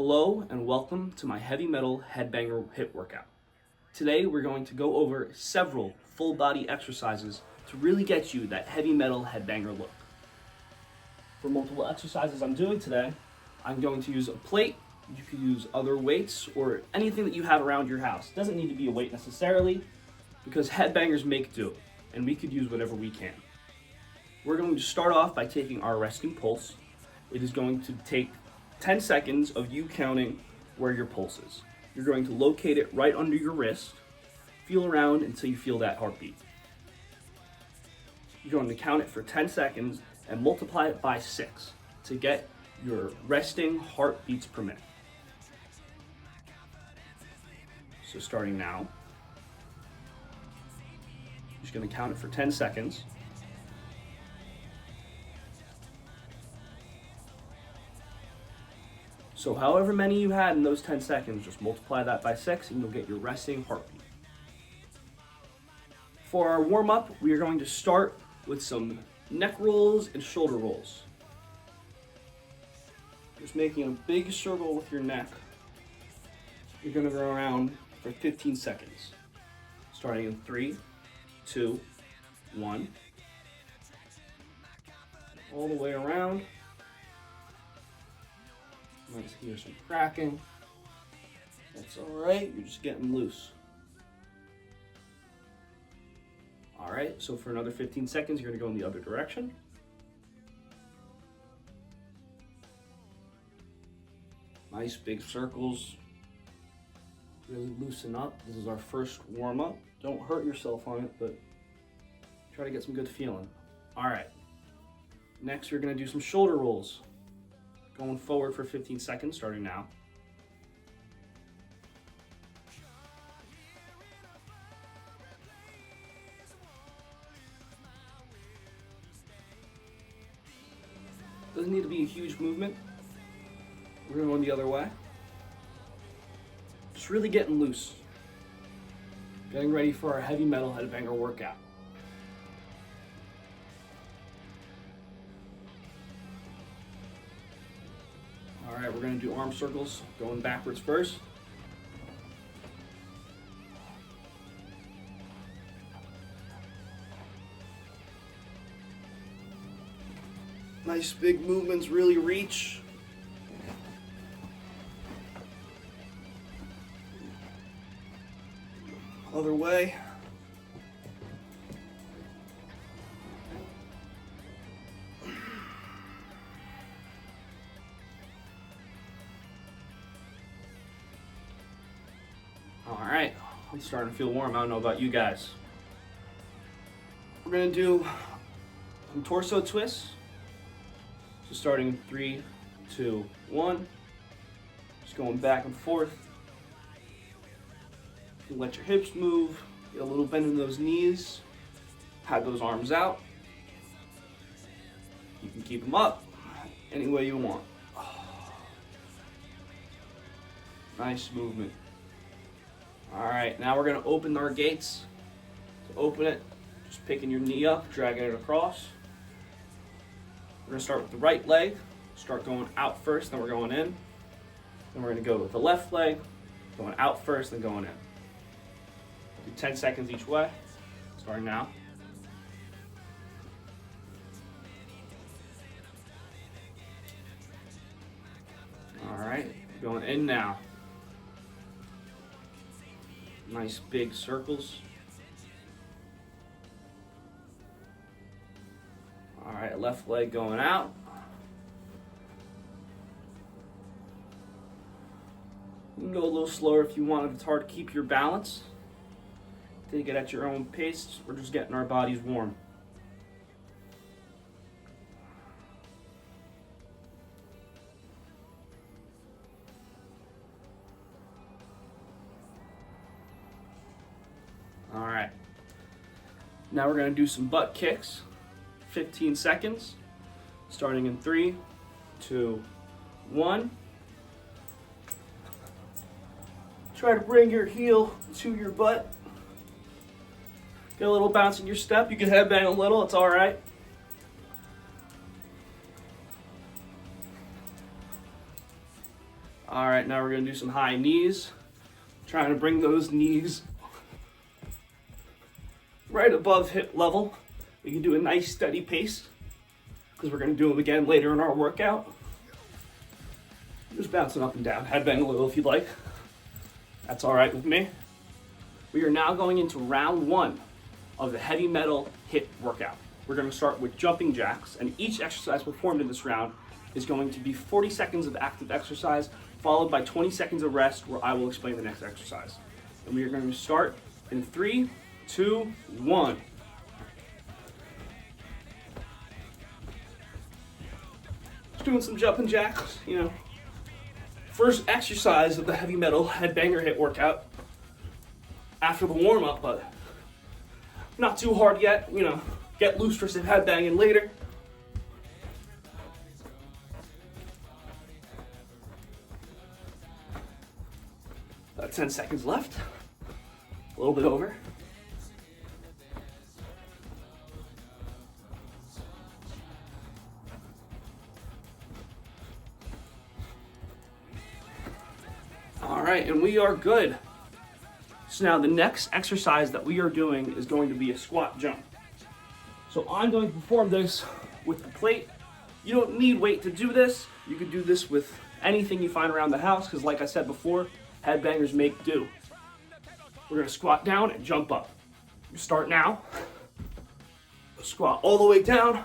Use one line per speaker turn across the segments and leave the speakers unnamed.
Hello and welcome to my Heavy Metal Headbanger HIIT Workout. Today we're going to go over several full body exercises to really get you that heavy metal headbanger look. For multiple exercises I'm doing today, I'm going to use a plate. You could use other weights or anything that you have around your house. It doesn't need to be a weight necessarily because headbangers make do and we could use whatever we can. We're going to start off by taking our resting pulse. It is going to take 10 seconds of you counting where your pulse is. You're going to locate it right under your wrist, feel around until you feel that heartbeat. You're going to count it for 10 seconds and multiply it by 6 to get your resting heartbeats per minute. So starting now, you're just going to count it for 10 seconds. So however many you had in those 10 seconds, just multiply that by 6 and you'll get your resting heartbeat. For our warm-up, we are going to start with some neck rolls and shoulder rolls. Just making a big circle with your neck. You're going to go around for 15 seconds. Starting in 3, 2, 1. All the way around. Might hear some cracking. That's all right, you're just getting loose. All right, so for another 15 seconds, you're gonna go in the other direction. Nice big circles. Really loosen up. This is our first warm up. Don't hurt yourself on it, but try to get some good feeling. All right, next you're gonna do some shoulder rolls. Going forward for 15 seconds, starting now. Doesn't need to be a huge movement. We're gonna go the other way. Just really getting loose. Getting ready for our heavy metal headbanger workout. All right, we're gonna do arm circles, going backwards first. Nice big movements, really reach. Other way. All right, I'm starting to feel warm. I don't know about you guys. We're gonna do some torso twists. So starting in 3, 2, 1. Just going back and forth. You let your hips move, get a little bend in those knees, have those arms out. You can keep them up any way you want. Nice movement. All right, now we're gonna open our gates. So open it, just picking your knee up, dragging it across. We're gonna start with the right leg, start going out first, then we're going in. Then we're gonna go with the left leg, going out first, then going in. Do 10 seconds each way, starting now. All right, going in now. Nice big circles. All right, left leg going out. You can go a little slower if you want, if it's hard to keep your balance. Take it at your own pace. We're just getting our bodies warm. All right, now we're gonna do some butt kicks, 15 seconds, starting in 3, 2, 1. Try to bring your heel to your butt. Get a little bounce in your step. You can headbang a little, it's all right. All right, now we're gonna do some high knees. Trying to bring those knees right above hip level. We can do a nice steady pace because we're gonna do them again later in our workout. Just bouncing up and down, headbang a little if you'd like. That's all right with me. We are now going into round 1 of the heavy metal HIIT workout. We're gonna start with jumping jacks, and each exercise performed in this round is going to be 40 seconds of active exercise, followed by 20 seconds of rest where I will explain the next exercise. And we are going to start in 3, 2, 1. Just doing some jumping jacks, First exercise of the heavy metal headbanger HIIT workout after the warm up, but not too hard yet, get loose for some headbanging later. About 10 seconds left, a little bit over. All right, and we are good. So now the next exercise that we are doing is going to be a squat jump. So I'm going to perform this with the plate. You don't need weight to do this. You can do this with anything you find around the house because like I said before, headbangers make do. We're gonna squat down and jump up. You start now. Squat all the way down.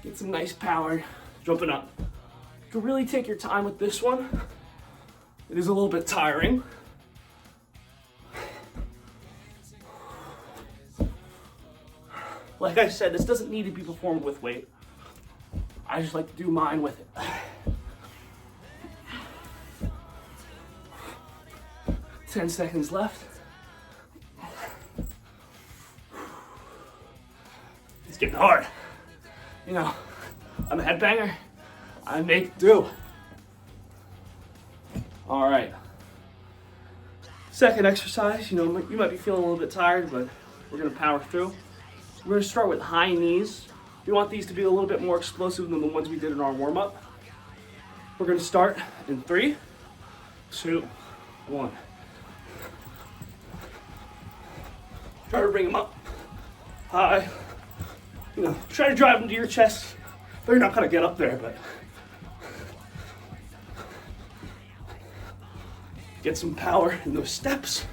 Get some nice power, jumping up. You can really take your time with this one. It is a little bit tiring. Like I said, this doesn't need to be performed with weight. I just like to do mine with it. 10 seconds left. It's getting hard. I'm a headbanger. I make do. All right. Second exercise, you might be feeling a little bit tired, but we're gonna power through. We're gonna start with high knees. We want these to be a little bit more explosive than the ones we did in our warm-up. We're gonna start in 3, 2, 1. Try to bring them up high. Try to drive them to your chest. They're not gonna get up there, but get some power in those steps.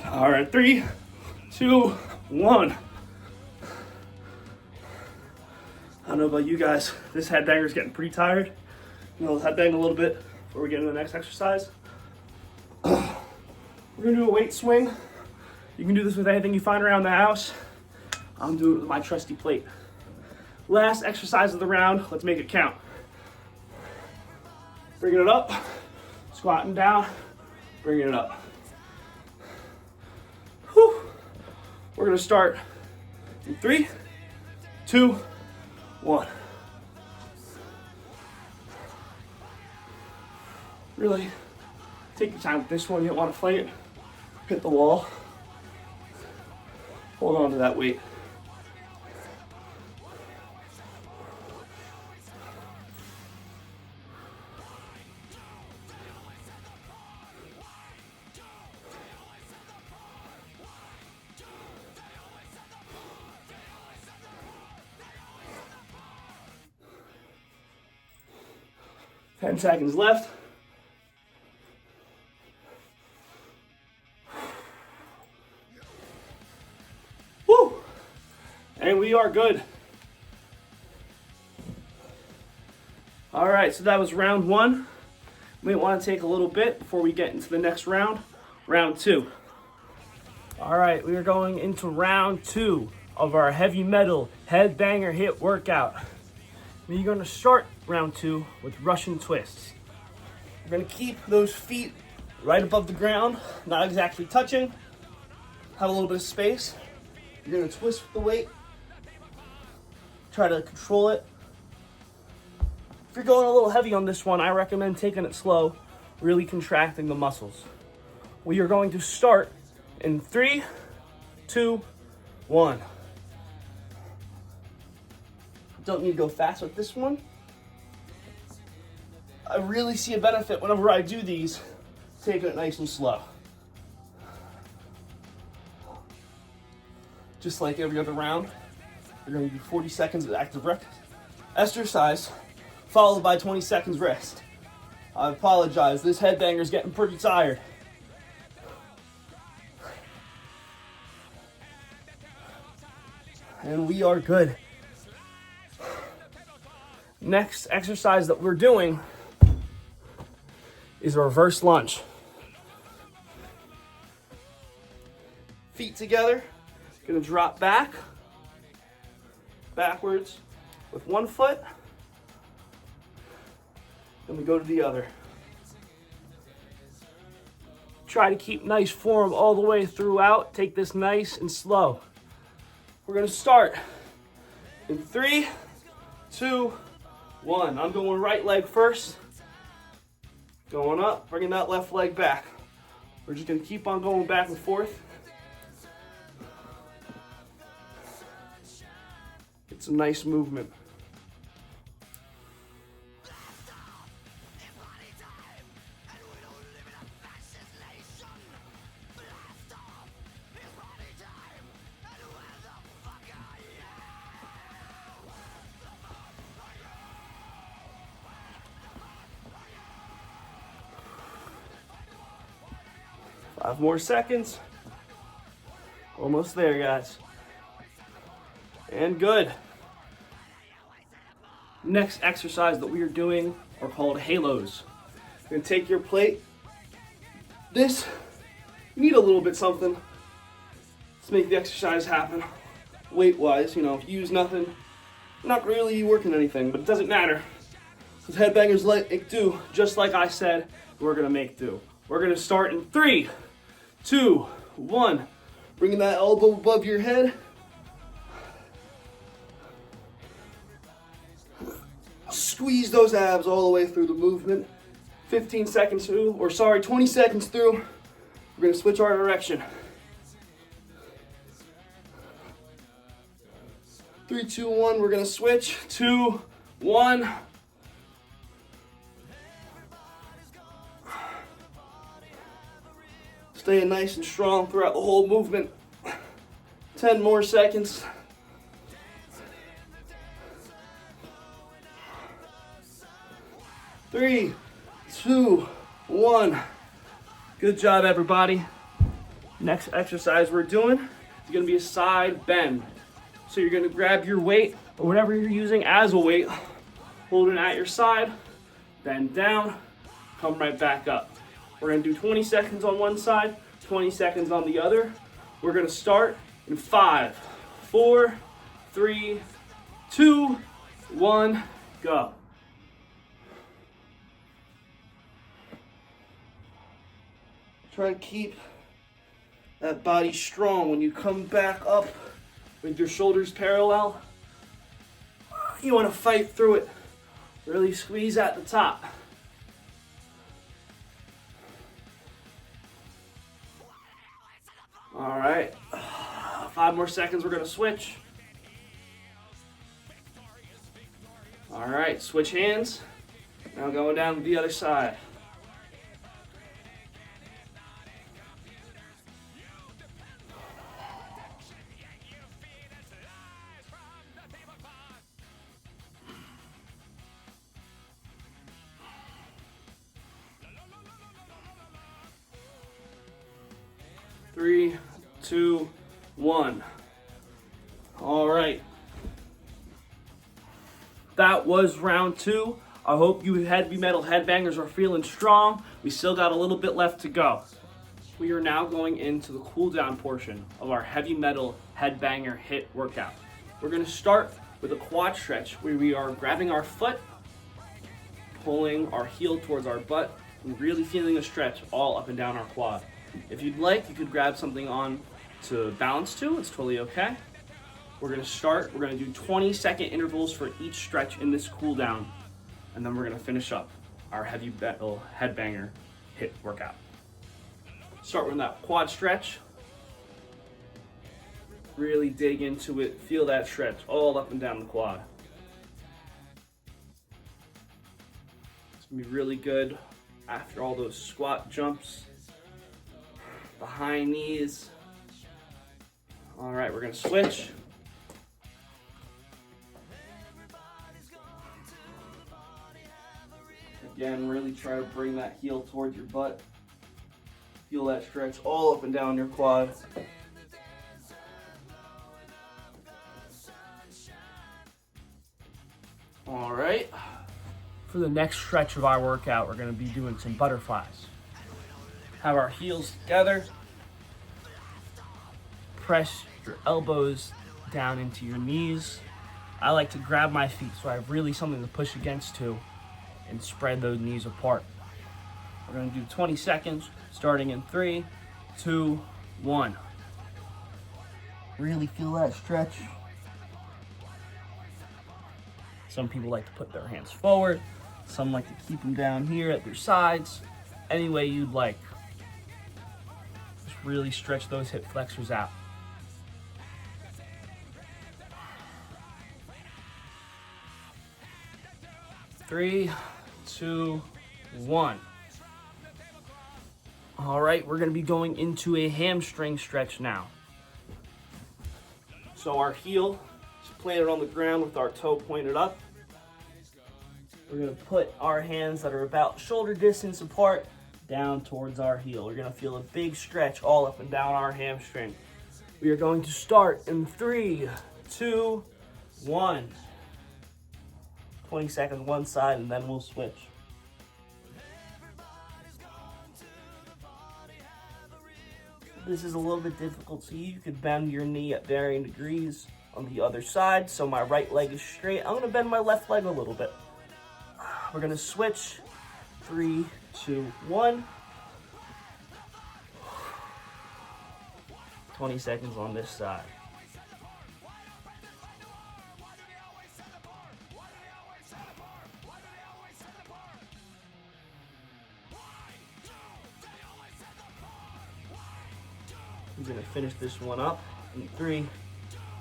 All right, 3, 2, 1. I don't know about you guys, this headbanger's getting pretty tired. Let's headbang a little bit before we get into the next exercise. We're gonna do a weight swing. You can do this with anything you find around the house. I'm doing it with my trusty plate. Last exercise of the round, let's make it count. Bringing it up, squatting down, bringing it up. Whew. We're gonna start in 3, 2, 1. Really take your time with this one. You don't want to fight it. Hit the wall. Hold on to that weight. Ten seconds left. Woo! And we are good. All right, so that was round 1. We want to take a little bit before we get into the next round, round 2. All right, we are going into round 2 of our heavy metal headbanger HIIT workout. We're going to start round 2 with Russian twists. We're going to keep those feet right above the ground, not exactly touching. Have a little bit of space. You're gonna twist with the weight. Try to control it. If you're going a little heavy on this one, I recommend taking it slow, really contracting the muscles. We are going to start in 3, 2, 1. Don't need to go fast with this one. I really see a benefit whenever I do these, taking it nice and slow. Just like every other round, you're going to do 40 seconds of active exercise, followed by 20 seconds rest. I apologize, this headbanger's getting pretty tired. And we are good. Next exercise that we're doing is a reverse lunge. Feet together, gonna drop backwards with one foot, and we go to the other. Try to keep nice form all the way throughout. Take this nice and slow. We're gonna start in 3, 2, 1. I'm going right leg first. Going up, bringing that left leg back. We're just gonna keep on going back and forth. Get some nice movement. Five more seconds. Almost there, guys. And good. Next exercise that we are doing are called halos. You're gonna take your plate. This, you need a little bit something to make the exercise happen. Weight-wise, you know, if you use nothing, not really working anything, but it doesn't matter. Because headbangers like do, just like I said, we're gonna make do. We're gonna start in 3, 2, 1. Bringing that elbow above your head. Squeeze those abs all the way through the movement. 20 seconds through. We're gonna switch our direction. 3, 2, 1, we're gonna switch. 2, 1. Staying nice and strong throughout the whole movement. 10 more seconds. 3, 2, 1. Good job, everybody. Next exercise we're doing is gonna be a side bend. So you're gonna grab your weight, or whatever you're using as a weight, hold it at your side, bend down, come right back up. We're gonna do 20 seconds on one side, 20 seconds on the other. We're gonna start in 5, 4, 3, 2, 1, go. Try to keep that body strong. When you come back up with your shoulders parallel, you wanna fight through it. Really squeeze at the top. All right, 5 more seconds, we're gonna switch. All right, switch hands. Now going down to the other side. Three, 2, 1. All right. That was round 2. I hope you heavy metal headbangers are feeling strong. We still got a little bit left to go. We are now going into the cool down portion of our heavy metal headbanger HIIT workout. We're gonna start with a quad stretch where we are grabbing our foot, pulling our heel towards our butt, and really feeling a stretch all up and down our quad. If you'd like, you could grab something on to balance to. It's totally okay. We're gonna do 20-second intervals for each stretch in this cool down, and then we're gonna finish up our heavy metal headbanger HIIT workout. Start with that quad stretch. Really dig into it, feel that stretch all up and down the quad. It's gonna be really good after all those squat jumps, behind knees. All right, we're gonna switch. Again, really try to bring that heel towards your butt. Feel that stretch all up and down your quad. All right. For the next stretch of our workout, we're gonna be doing some butterflies. Have our heels together. Press your elbows down into your knees. I like to grab my feet so I have really something to push against to and spread those knees apart. We're gonna do 20 seconds, starting in 3, 2, 1. Really feel that stretch. Some people like to put their hands forward. Some like to keep them down here at their sides. Any way you'd like. Just really stretch those hip flexors out. Three, 2, 1. All right, we're gonna be going into a hamstring stretch now. So our heel is planted on the ground with our toe pointed up. We're gonna put our hands that are about shoulder distance apart down towards our heel. We're gonna feel a big stretch all up and down our hamstring. We are going to start in 3, 2, 1. 20 seconds one side, and then we'll switch. This is a little bit difficult, so you could bend your knee at varying degrees on the other side. So my right leg is straight. I'm gonna bend my left leg a little bit. We're gonna switch. 3, 2, 1. 20 seconds on this side. We're gonna finish this one up in 3,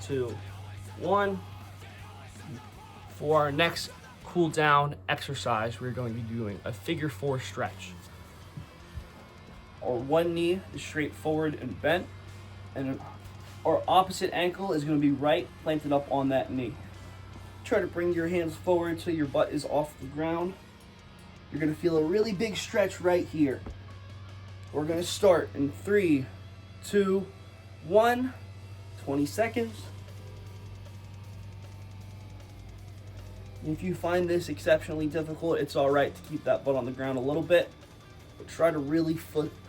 2, 1. For our next cool down exercise, we're going to be doing a figure 4 stretch. Our one knee is straight forward and bent, and our opposite ankle is gonna be right planted up on that knee. Try to bring your hands forward so your butt is off the ground. You're gonna feel a really big stretch right here. We're gonna start in 3, 2, 1, 20 seconds. If you find this exceptionally difficult, it's all right to keep that butt on the ground a little bit, but try to really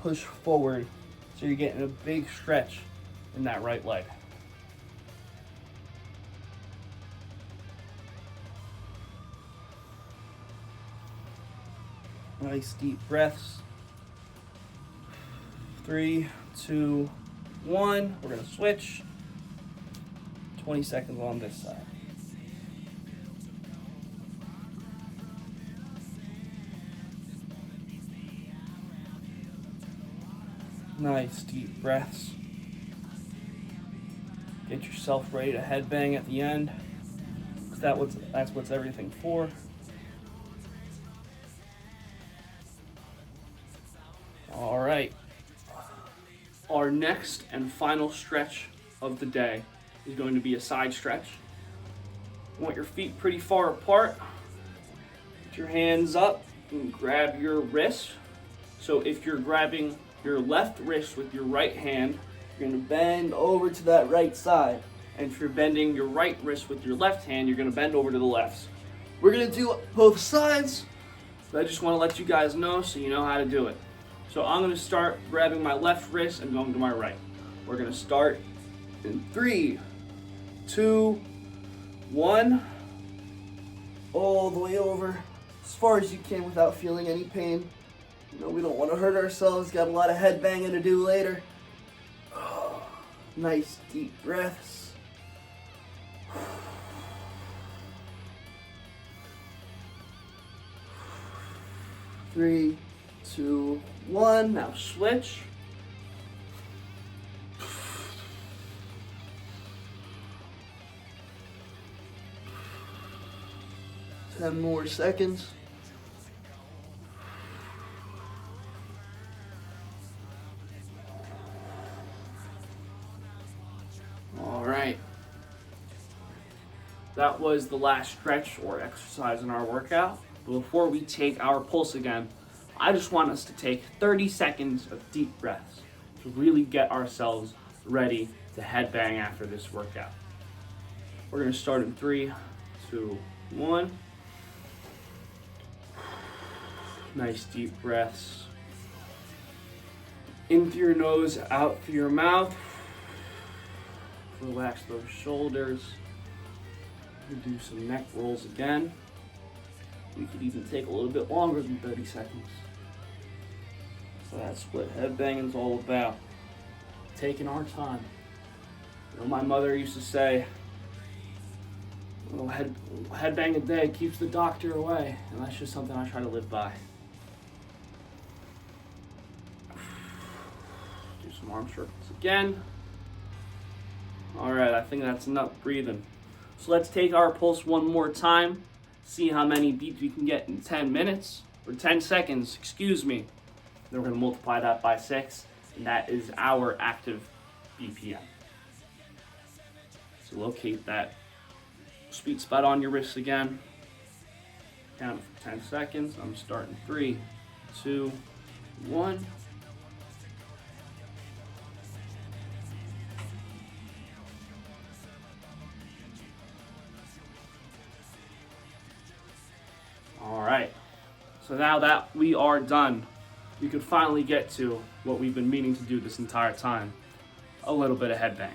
push forward so you're getting a big stretch in that right leg. Nice deep breaths. 3, 2, 1. We're gonna switch. 20 seconds on this side. Nice deep breaths. Get yourself ready to headbang at the end. That's what's everything for. All right. Our next and final stretch of the day is going to be a side stretch. You want your feet pretty far apart. Put your hands up and grab your wrist. So if you're grabbing your left wrist with your right hand, you're gonna bend over to that right side. And if you're bending your right wrist with your left hand, you're gonna bend over to the left. We're gonna do both sides, but I just wanna let you guys know so you know how to do it. So I'm gonna start grabbing my left wrist and going to my right. We're gonna start in 3, 2, 1. All the way over as far as you can without feeling any pain. You know, we don't want to hurt ourselves. Got a lot of head banging to do later. Nice deep breaths. 3, 2, 1. Now switch. Ten more seconds. All right. That was the last stretch or exercise in our workout. But before we take our pulse again, I just want us to take 30 seconds of deep breaths to really get ourselves ready to headbang after this workout. We're going to start in 3, 2, 1. Nice deep breaths. In through your nose, out through your mouth. Relax those shoulders. We'll do some neck rolls again. We could even take a little bit longer than 30 seconds. So that's what headbanging's all about. Taking our time. You know, my mother used to say, headbang a day keeps the doctor away. And that's just something I try to live by. Do some arm circles again. All right, I think that's enough breathing. So let's take our pulse one more time. See how many beats we can get in 10 minutes, or 10 seconds, excuse me. Then we're gonna multiply that by 6, and that is our active BPM. So locate that sweet spot on your wrist again. Count it for 10 seconds. I'm starting 3, 2, 1. Alright, so now that we are done, we could finally get to what we've been meaning to do this entire time, a little bit of headbang.